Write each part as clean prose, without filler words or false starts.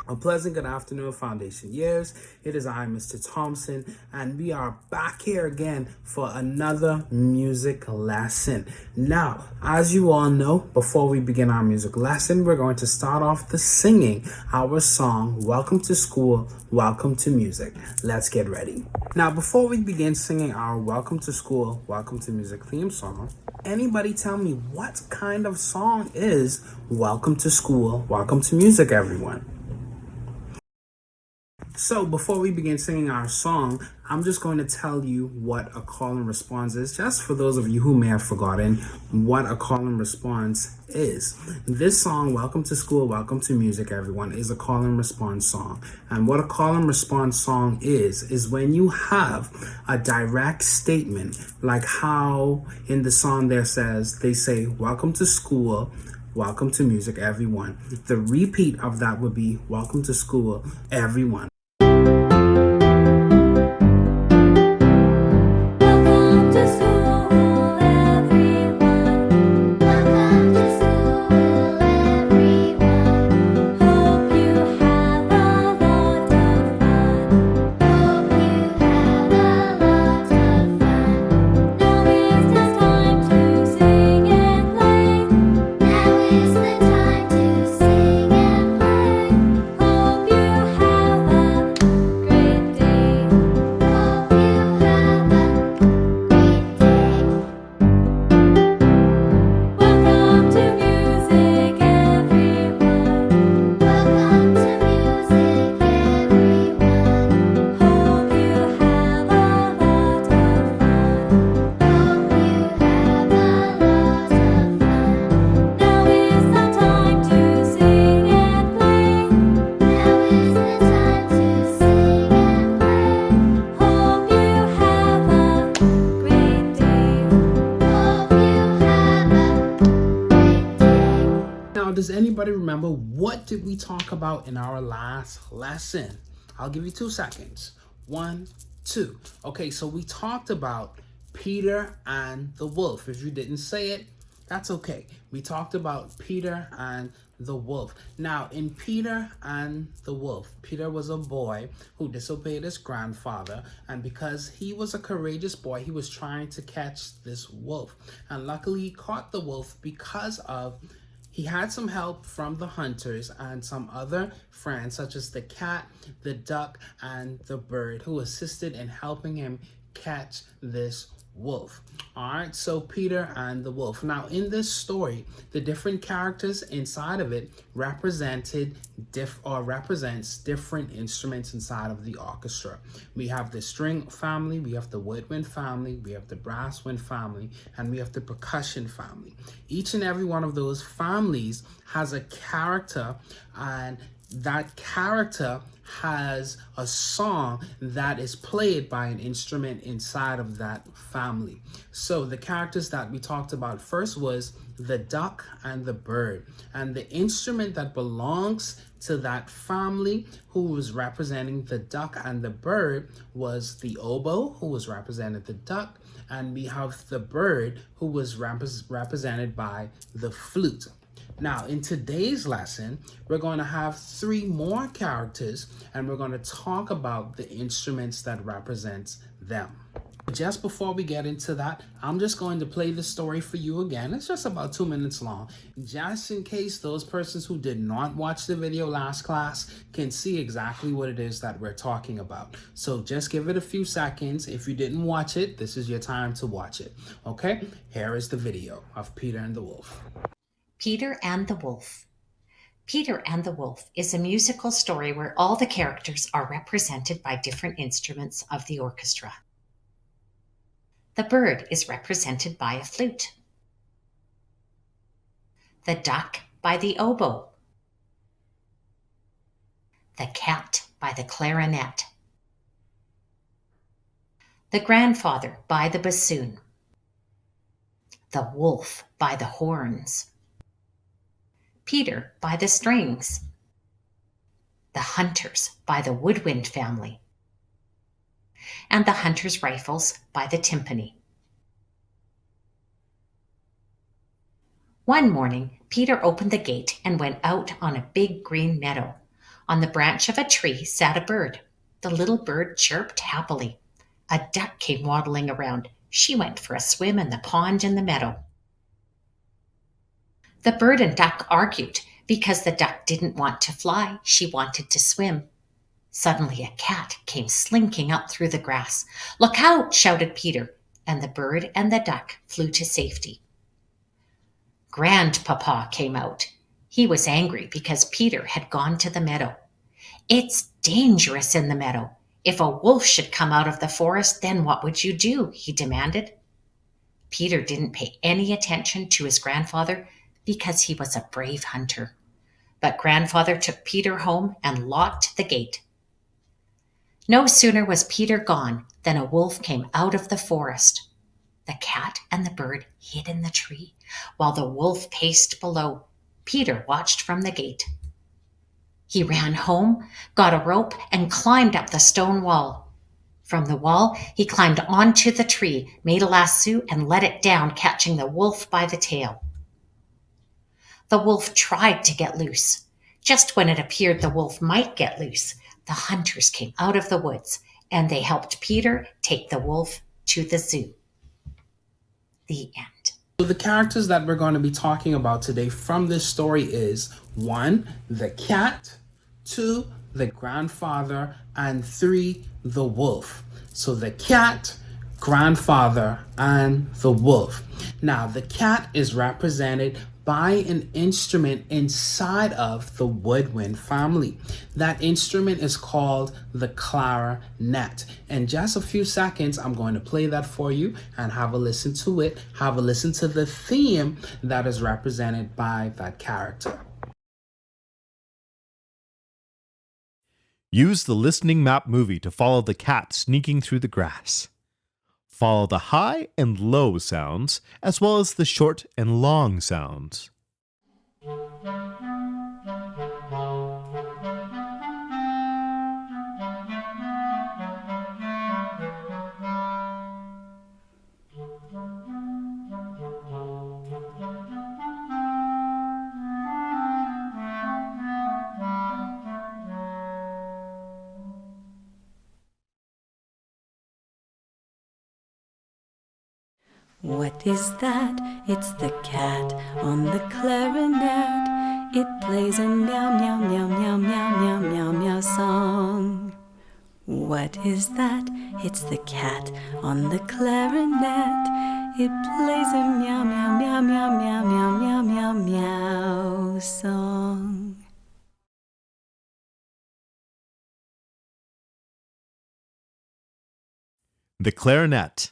A pleasant good afternoon, Foundation Years. It is I, Mr. Thompson, and we are back here again for another music lesson. Now, as you all know, before we begin our music lesson, we're going to start off the singing our song, Welcome to School, Welcome to Music. Let's get ready. Now, before we begin singing our Welcome to School, Welcome to Music theme song, anybody tell me what kind of song is Welcome to School, Welcome to Music, everyone? So before we begin singing our song, I'm just going to tell you what a call and response is, just for those of you who may have forgotten what a call and response is. This song, Welcome to School, Welcome to Music, everyone, is a call and response song. And what a call and response song is when you have a direct statement, like how in the song there says, they say, Welcome to School, Welcome to Music, everyone. The repeat of that would be, Welcome to School, everyone. Does anybody remember what did we talk about in our last lesson? I'll give you 2 seconds. 1, 2. Okay, so we talked about Peter and the wolf. If you didn't say it, that's okay. We talked about Peter and the wolf. Now, in Peter and the wolf, Peter was a boy who disobeyed his grandfather, and because he was a courageous boy, he was trying to catch this wolf. And luckily, he caught the wolf because he had some help from the hunters and some other friends, such as the cat, the duck, and the bird, who assisted in helping him catch this wolf. All right, so Peter and the wolf. Now, in this story, the different characters inside of it represents different instruments inside of the orchestra. We have the string family, we have the woodwind family, we have the brass wind family, and we have the percussion family. Each and every one of those families has a character, and that character has a song that is played by an instrument inside of that family. So the characters that we talked about first was the duck and the bird, and the instrument that belongs to that family who was representing the duck and the bird was the oboe, who was represented the duck, and we have the bird who was represented by the flute. Now, in today's lesson, we're going to have 3 more characters, and we're going to talk about the instruments that represents them. Just before we get into that, I'm just going to play the story for you again. It's just about 2 minutes long, just in case those persons who did not watch the video last class can see exactly what it is that we're talking about. So just give it a few seconds. If you didn't watch it, this is your time to watch it. Okay, here is the video of Peter and the Wolf. Peter and the Wolf. Peter and the Wolf is a musical story where all the characters are represented by different instruments of the orchestra. The bird is represented by a flute, the duck by the oboe, the cat by the clarinet, the grandfather by the bassoon, the wolf by the horns, Peter by the strings, the hunters by the woodwind family, and the hunter's rifles by the timpani. One morning, Peter opened the gate and went out on a big green meadow. On the branch of a tree sat a bird. The little bird chirped happily. A duck came waddling around. She went for a swim in the pond in the meadow. The bird and duck argued because the duck didn't want to fly. She wanted to swim. Suddenly a cat came slinking up through the grass. "Look out!" shouted Peter, and the bird and the duck flew to safety. Grandpapa came out. He was angry because Peter had gone to the meadow. "It's dangerous in the meadow. If a wolf should come out of the forest, then what would you do?" he demanded. Peter didn't pay any attention to his grandfather because he was a brave hunter. But grandfather took Peter home and locked the gate. No sooner was Peter gone than a wolf came out of the forest. The cat and the bird hid in the tree, while the wolf paced below. Peter watched from the gate. He ran home, got a rope, and climbed up the stone wall. From the wall, he climbed onto the tree, made a lasso, and let it down, catching the wolf by the tail. The wolf tried to get loose. Just when it appeared the wolf might get loose, the hunters came out of the woods, and they helped Peter take the wolf to the zoo. The end. So the characters that we're going to be talking about today from this story is 1, the cat, 2, the grandfather, and 3, the wolf. So the cat, grandfather, and the wolf. Now the cat is represented by an instrument inside of the woodwind family. That instrument is called the clarinet. In just a few seconds, I'm going to play that for you and have a listen to it. Have a listen to the theme that is represented by that character. Use the listening map movie to follow the cat sneaking through the grass. Follow the high and low sounds, as well as the short and long sounds. What is that? It's the cat on the clarinet. It plays a meow, meow, meow, meow, meow, meow, meow, meow song. What is that? It's the cat on the clarinet. It plays a meow, meow, meow, meow, meow, meow, meow, meow, meow song. The clarinet.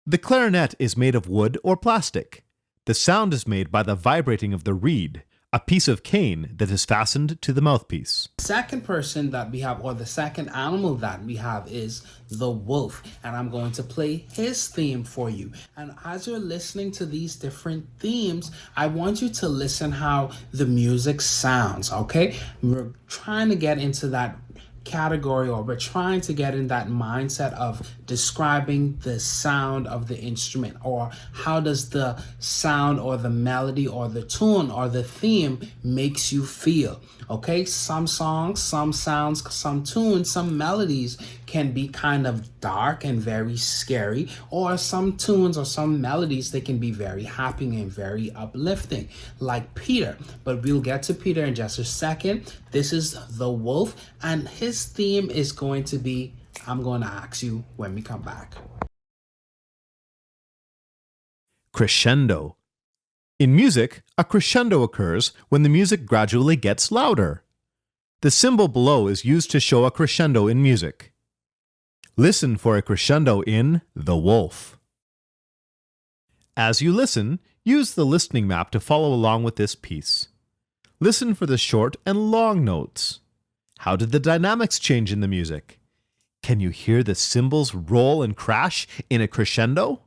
The clarinet is made of wood or plastic. The sound is made by the vibrating of the reed, a piece of cane that is fastened to the mouthpiece. Second person that we have, or the second animal that we have, is the wolf, and I'm going to play his theme for you. And as you're listening to these different themes, I want you to listen how the music sounds. Okay, we're trying to get into that category, or we're trying to get in that mindset of describing the sound of the instrument, or how does the sound or the melody or the tune or the theme makes you feel. Okay, some songs, some sounds, some tunes, some melodies can be kind of dark and very scary, or some tunes or some melodies, they can be very happy and very uplifting, like Peter. But we'll get to Peter in just a second. This is the wolf, and his theme is going to be, I'm going to ask you when we come back. Crescendo. In music, a crescendo occurs when the music gradually gets louder. The symbol below is used to show a crescendo in music. Listen for a crescendo in The Wolf. As you listen, use the listening map to follow along with this piece. Listen for the short and long notes. How did the dynamics change in the music? Can you hear the cymbals roll and crash in a crescendo?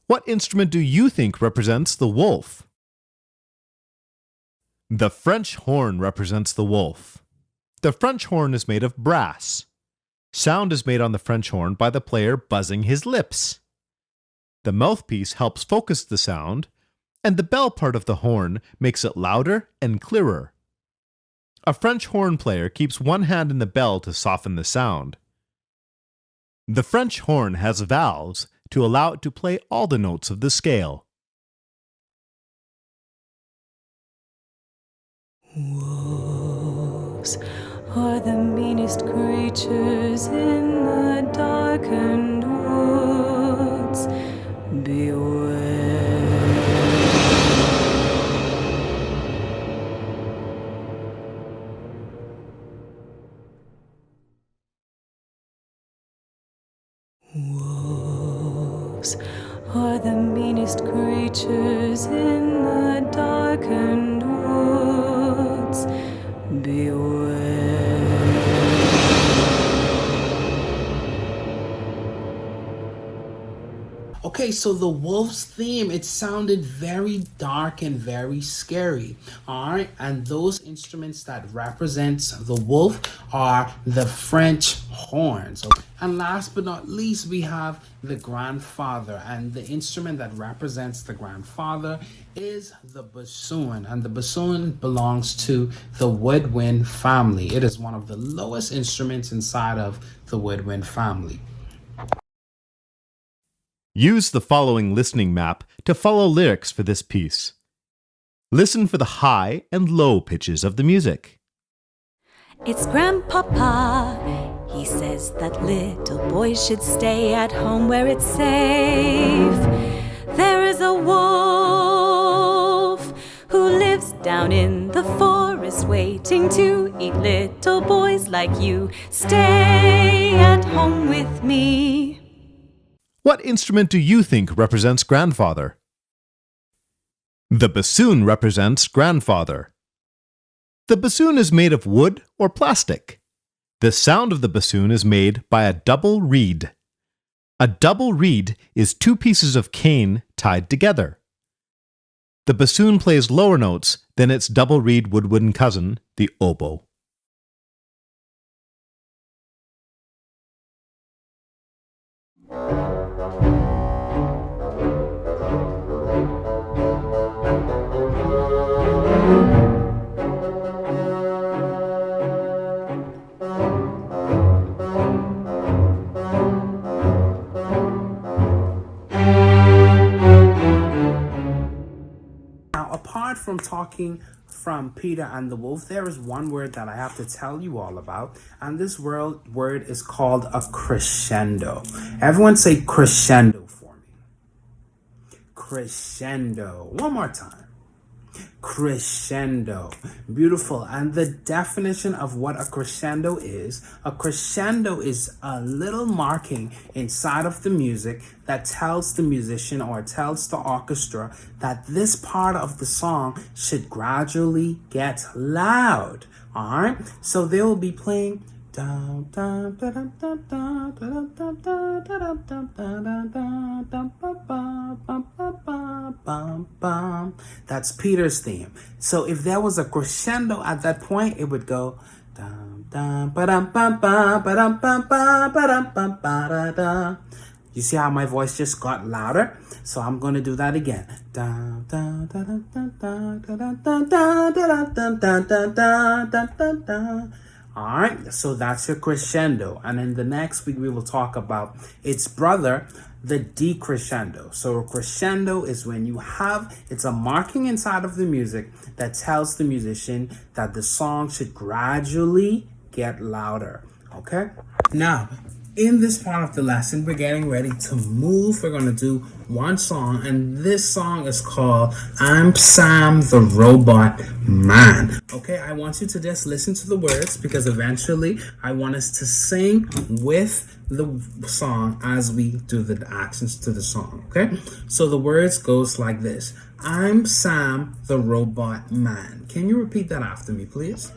What instrument do you think represents the wolf? The French horn represents the wolf. The French horn is made of brass. Sound is made on the French horn by the player buzzing his lips. The mouthpiece helps focus the sound, and the bell part of the horn makes it louder and clearer. A French horn player keeps one hand in the bell to soften the sound. The French horn has valves to allow it to play all the notes of the scale. Wolves are the meanest creatures in the darkened woods. Beware. Wolves are the meanest creatures in the darkened woods. Beware. Okay, so the wolf's theme, it sounded very dark and very scary. All right, and those instruments that represent the wolf are the French horns. Okay? And last but not least, we have the grandfather, and the instrument that represents the grandfather is the bassoon, and the bassoon belongs to the woodwind family. It is one of the lowest instruments inside of the woodwind family. Use the following listening map to follow lyrics for this piece. Listen for the high and low pitches of the music. It's Grandpapa. He says that little boys should stay at home where it's safe. There is a wolf who lives down in the forest waiting to eat little boys like you. Stay at home with me. What instrument do you think represents grandfather? The bassoon represents grandfather. The bassoon is made of wood or plastic. The sound of the bassoon is made by a double reed. A double reed is two pieces of cane tied together. The bassoon plays lower notes than its double reed woodwind cousin, the oboe. Now, apart from talking from Peter and the Wolf, there is one word that I have to tell you all about, and this word is called a crescendo. Everyone say crescendo for me. Crescendo. One more time. Crescendo. Beautiful. And the definition of what a crescendo is a little marking inside of the music that tells the musician or tells the orchestra that this part of the song should gradually get loud. All right, so they will be playing that's Peter's theme. So if there was a crescendo at that point, it would go You see how my voice just got louder? So I'm going to do that again. All right, so that's your crescendo. And in the next week, we will talk about its brother, the decrescendo. So a crescendo is when it's a marking inside of the music that tells the musician that the song should gradually get louder. Okay? Now, in this part of the lesson, we're getting ready to move. We're going to do one song, and this song is called I'm Sam the Robot Man. Okay, I want you to just listen to the words because eventually I want us to sing with the song as we do the actions to the song. Okay, so the words goes like this. I'm Sam the Robot Man. Can you repeat that after me, please?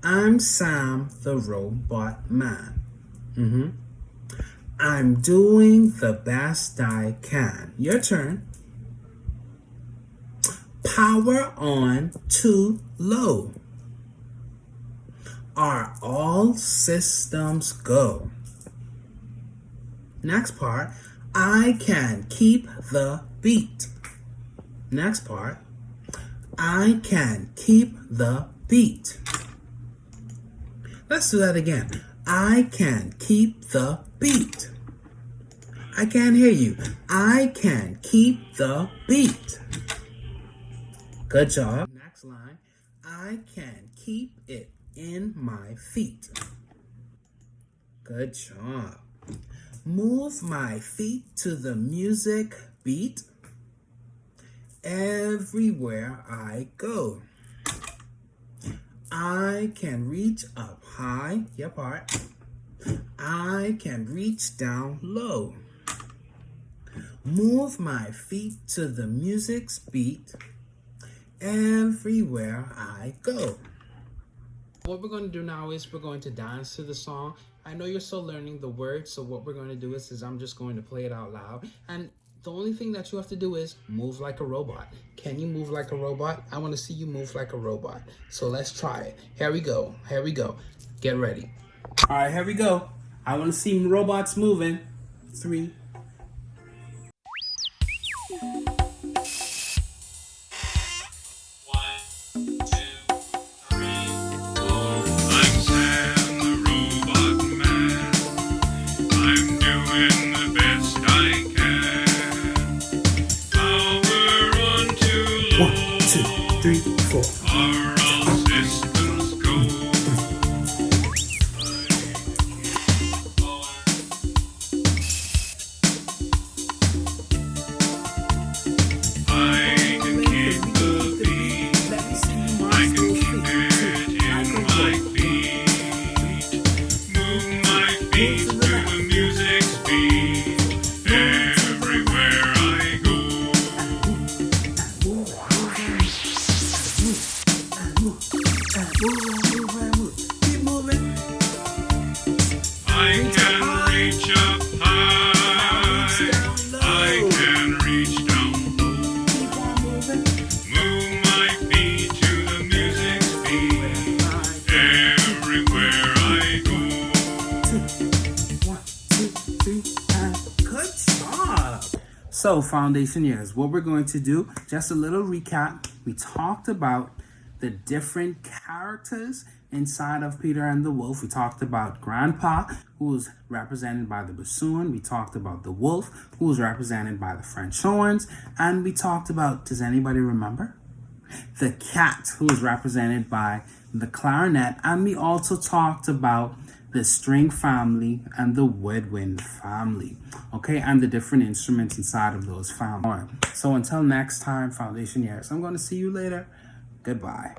I'm Sam the Robot Man. I'm doing the best I can. Your turn. Power on too low. Are all systems go? Next part, I can keep the beat. Next part, I can keep the beat. Let's do that again. I can keep the beat. I can't hear you. I can keep the beat. Good job. Next line. I can keep it in my feet. Good job. Move my feet to the music beat. Everywhere I go. I can reach up high. Your part. I can reach down low. Move my feet to the music's beat. Everywhere I go. What we're going to do now is we're going to dance to the song. I know you're still learning the words, so what we're going to do is I'm just going to play it out loud. And the only thing that you have to do is move like a robot. Can you move like a robot? I want to see you move like a robot. So let's try it. Here we go. Here we go. Get ready. All right, here we go. I want to see robots moving. 3. So, foundation years, what we're going to do, just a little recap. We talked about the different characters inside of Peter and the Wolf. We talked about Grandpa, who was represented by the bassoon. We talked about the wolf, who was represented by the French horns. And we talked about, does anybody remember? The cat, who was represented by the clarinet. And we also talked about the string family and the woodwind family, okay, and the different instruments inside of those families. So until next time, foundation years, I'm going to see you later. Goodbye.